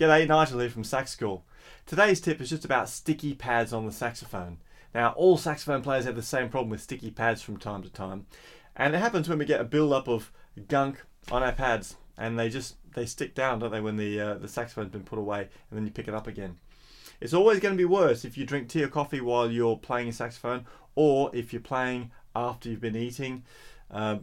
G'day, Nigel here from Sax School. Today's tip is just about sticky pads on the saxophone. Now, all saxophone players have the same problem with sticky pads from time to time, and it happens when we get a build-up of gunk on our pads, and they stick down, don't they, when the saxophone's been put away, and then you pick it up again. It's always going to be worse if you drink tea or coffee while you're playing a saxophone, or if you're playing after you've been eating,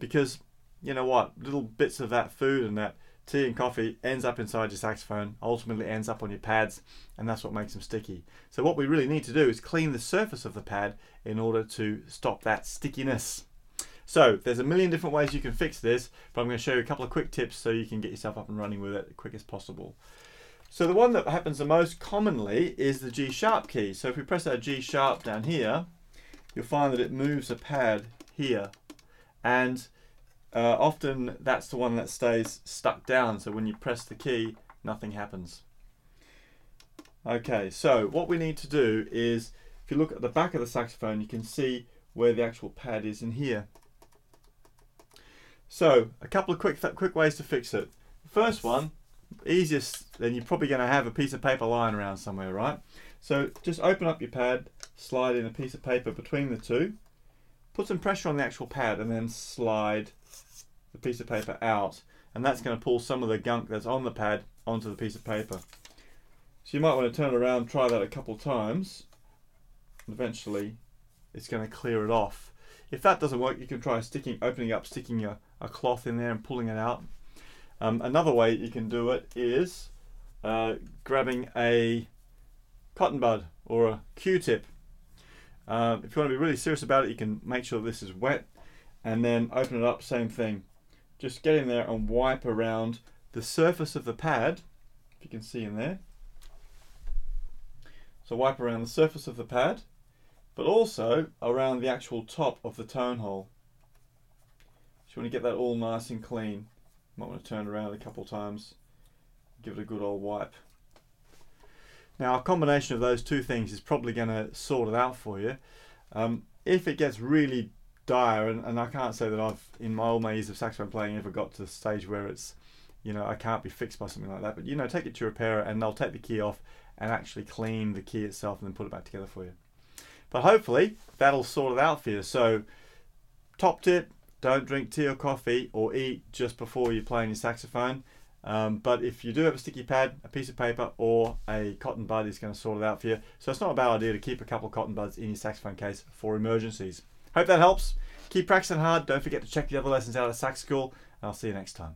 because you know what, little bits of that food and that tea and coffee ends up inside your saxophone, ultimately ends up on your pads, and that's what makes them sticky. So what we really need to do is clean the surface of the pad in order to stop that stickiness. So there's a million different ways you can fix this, but I'm going to show you a couple of quick tips so you can get yourself up and running with it as quick as possible. So the one that happens the most commonly is the G sharp key. So if we press our G sharp down here, you'll find that it moves a pad here, and often that's the one that stays stuck down, so when you press the key nothing happens. Okay, so what we need to do is, if you look at the back of the saxophone, you can see where the actual pad is in here. So a couple of quick ways to fix it. The first one, easiest, then you're probably going to have a piece of paper lying around somewhere, right? So just open up your pad, slide in a piece of paper between the two, put some pressure on the actual pad, and then slide the piece of paper out, and that's going to pull some of the gunk that's on the pad onto the piece of paper. So you might want to turn it around, try that a couple times, and eventually it's going to clear it off. If that doesn't work, you can try opening up, sticking a cloth in there and pulling it out. Another way you can do it is grabbing a cotton bud or a Q-tip. If you want to be really serious about it, you can make sure this is wet and then open it up, same thing. Just get in there and wipe around the surface of the pad, if you can see in there. So wipe around the surface of the pad, but also around the actual top of the tone hole. So you want to get that all nice and clean. You might want to turn it around a couple times, give it a good old wipe. Now a combination of those two things is probably going to sort it out for you. If it gets really dire, and I can't say that I've, in all my years of saxophone playing, ever got to the stage where it's, you know, I can't be fixed by something like that, but you know, take it to your repairer and they'll take the key off and actually clean the key itself and then put it back together for you. But hopefully that'll sort it out for you. So top tip, don't drink tea or coffee or eat just before you're playing your saxophone. But if you do have a sticky pad, a piece of paper or a cotton bud is going to sort it out for you. So it's not a bad idea to keep a couple of cotton buds in your saxophone case for emergencies. Hope that helps. Keep practicing hard. Don't forget to check the other lessons out at Sax School, and I'll see you next time.